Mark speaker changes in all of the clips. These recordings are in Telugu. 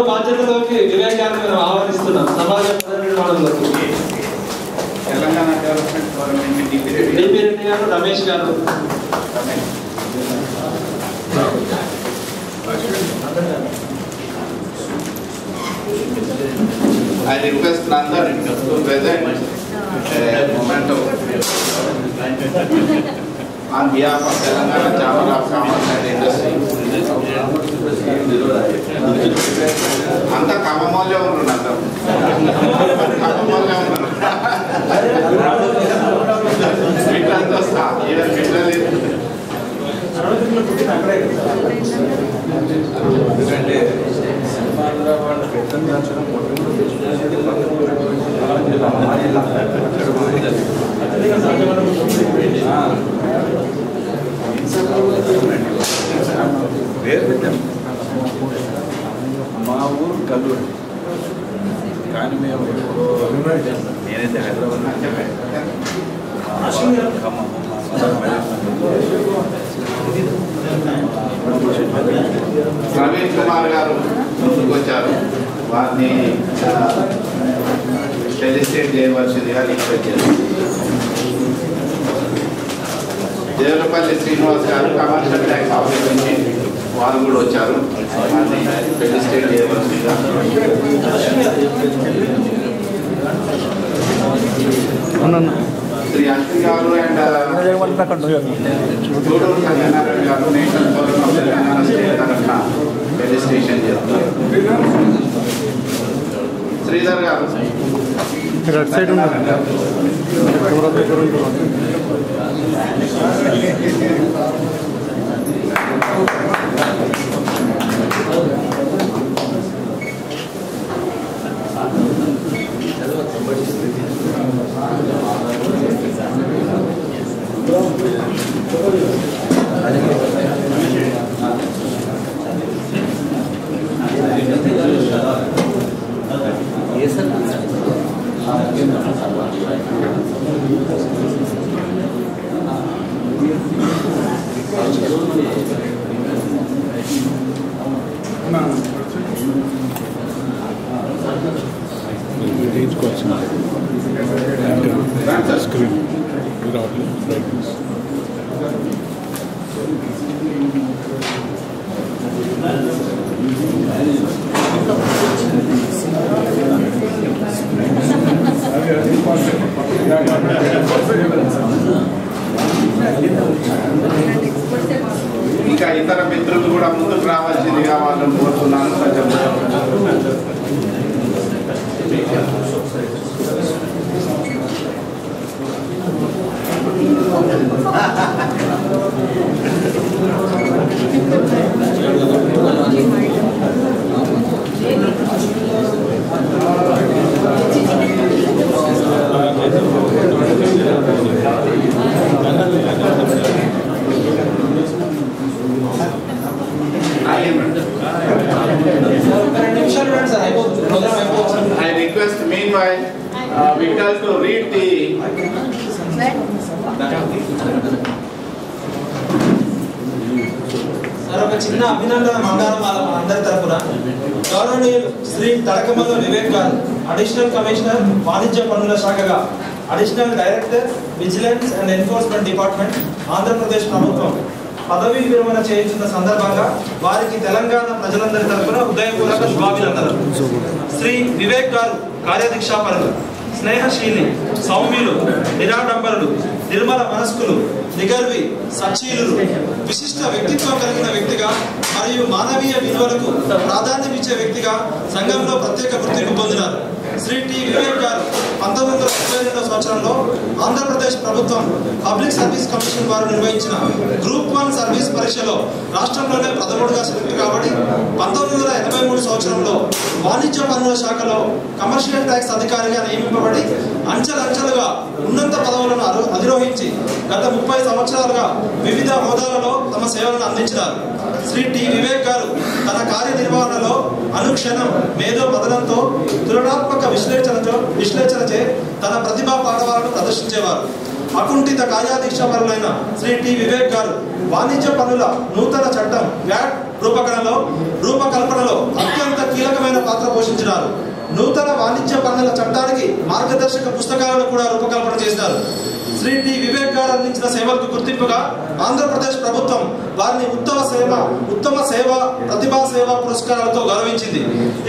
Speaker 1: బాధ్యతలోకి వివేక్ గారిని మేము ఆహ్వానిస్తున్నాం. సమాజ నిర్మాణంలోకి
Speaker 2: Telangana development government DP
Speaker 1: Reddy garu, Ramesh గారు.
Speaker 2: I request Nandan to present a memento on behalf of Telangana Chamber of Commerce and Industry. అంతా కమ్మమోలే ఉన్నారు, కమ్మమోలే ఉన్నారు. మిట్లంతా వస్తా మిట్లేదు.
Speaker 3: మా ఊరు కల్లూరు, కానీ మేము నేనైతే హైదరాబాద్
Speaker 2: ప్రవీణ్ కుమార్ గారు ముందుకు వచ్చారు. వారిని ఫెలిసిటేట్ చేయవలసిందిగా రిక్వెస్ట్ చేశారు. దేవులపల్లి శ్రీనివాస్ గారు కమర్షియల్ ట్యాక్స్ ఆఫీస్ నుంచి వారు కూడా వచ్చారు. వారిని ఫెలిసిటేట్ చేయవలసిందిగా. శ్రీ అశ్విన్ గారు అండ్ చూడూరు సత్యనారాయణ గారు national forum of Telangana state తరఫున ఫెలిసిటేషన్ చేస్తున్నారు. శ్రీధర్ గారు ఇంకా ఇతర మిత్రులు కూడా ముందుకు రావాల్సిందిగా వాళ్ళని కోరుతున్నాను. I request meanwhile Vital to read the
Speaker 1: ఒక చిన్న అభినందన మంగళమాల మనందరి తరపున గౌరవనీయులు శ్రీ తడకమల్ల వివేక్ గారు, అడిషనల్ కమిషనర్ వాణిజ్య పన్నుల శాఖగా additional director vigilance and enforcement department Andhra Pradesh ప్రభుత్వం పదవీ విరమణ చేయించిన సందర్భంగా వారికి తెలంగాణ ప్రజలందరి తరపున హృదయపూర్వక శుభాభినందనలు. శ్రీ వివేక్ గారు కార్యదీక్షాపరులు, స్నేహశీలి, సౌమ్యులు, నిరాడంబరులు, నిర్మల మనస్కులు, నిగర్వి, సచ్చీలులు, విశిష్ట వ్యక్తిత్వం కలిగిన వ్యక్తిగా మరియు మానవీయ విలువలకు ప్రాధాన్యమిచ్చే వ్యక్తిగా సంఘంలో ప్రత్యేక గుర్తింపు పొందినారు. శ్రీ టి వివేక్ గారు 1932 సంవత్సరంలో ఆంధ్రప్రదేశ్ ప్రభుత్వం పబ్లిక్ సర్వీస్ కమిషన్ వారు నిర్వహించిన గ్రూప్ 1 సర్వీస్ పరీక్షలో రాష్ట్రంలోనే ప్రథముడుగా సెలెక్ట్ కాబట్టి 1983 సంవత్సరంలో వాణిజ్య పన్నుల శాఖలో కమర్షియల్ ట్యాక్స్ అధికారిగా నియమింపబడి అంచెలంచెలుగా ఉన్నత పదవులను అధిరోహించి గత 30 సంవత్సరాలుగా వివిధ హోదాలలో తమ సేవలను అందించినారు. శ్రీ టి వివేక్ గారు తన కార్యనిర్వహణలో అనుక్షణం మేధో మదనంతో తులనాత్మక విశ్లేషణచే తన ప్రతిభా పాఠవాలను ప్రదర్శించేవారు. అకుంఠిత కార్యాదీక్షపరులైన శ్రీ టి వివేక్ గారు వాణిజ్య పన్నుల నూతన చట్టం వ్యాట్ రూపకల్పనలో అత్యంత కీలకమైన నూతన వాణిజ్య పన్నుల చట్టానికి మార్గదర్శక పుస్తకాలను కూడా రూపకల్పన చేశారు. శ్రీ టి వివేక్ గారు అందించిన సేవలకు గుర్తింపుగా ఆంధ్రప్రదేశ్ ప్రభుత్వం వారిని ఉత్తమ సేవ ప్రతిభా సేవా పురస్కారాలతో గౌరవించింది.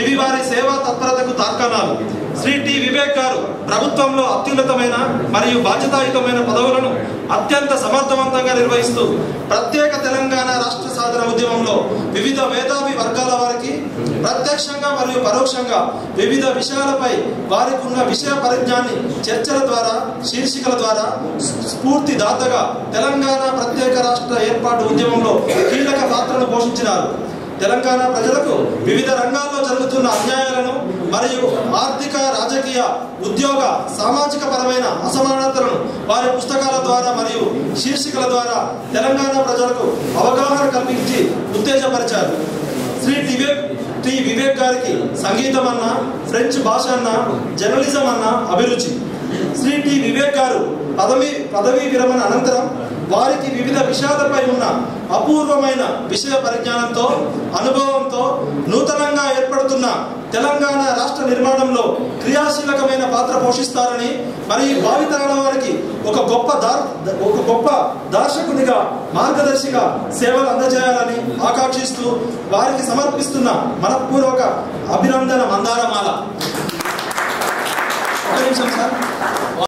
Speaker 1: ఇవి వారి సేవా తత్పరతకు తార్కాణాలు. శ్రీ టి వివేక్ గారు ప్రభుత్వంలో అత్యున్నతమైన మరియు బాధ్యతాయుతమైన పదవులను అత్యంత సమర్థవంతంగా నిర్వహిస్తూ ప్రత్యేక తెలంగాణ రాష్ట్ర సాధన ఉద్యమంలో వివిధ మేధావి వర్గాల వారికి ప్రత్యక్షంగా మరియు పరోక్షంగా వివిధ విషయాలపై వారికి ఉన్న విషయ పరిజ్ఞాన్ని చర్చల ద్వారా, శీర్షికల ద్వారా స్ఫూర్తిదాతగా తెలంగాణ ప్రత్యేక రాష్ట్ర ఏర్పాటు ఉద్యమంలో కీలక పాత్రను పోషించినారు. తెలంగాణ ప్రజలకు వివిధ రంగాల్లో జరుగుతున్న అన్యాయాలను మరియు ఆర్థిక, రాజకీయ, ఉద్యోగ, సామాజిక పరమైన అసమానతలను వారి పుస్తకాల ద్వారా మరియు శీర్షికల ద్వారా తెలంగాణ ప్రజలకు అవగాహన కల్పించి ఉత్తేజపరిచారు. శ్రీ టి వివేక్ గారికి సంగీతం అన్న, ఫ్రెంచ్ భాష అన్న, జర్నలిజం అన్న అభిరుచి. శ్రీ టి వివేక్ గారు పదవీ విరమణ అనంతరం వారికి వివిధ విషయాలపై ఉన్న అపూర్వమైన విషయ పరిజ్ఞానంతో, అనుభవంతో నూతనంగా ఏర్పడుతున్న తెలంగాణ రాష్ట్ర నిర్మాణంలో క్రియాశీలకమైన పాత్ర పోషిస్తారని మరియు భావితరాల వారికి ఒక గొప్ప దర్శకునిగా, మార్గదర్శిగా సేవలు అందజేయాలని ఆకాంక్షిస్తూ వారికి సమర్పిస్తున్న మనఃపూర్వక అభినందన మందారమాల. ఒక నిమిషం సార్.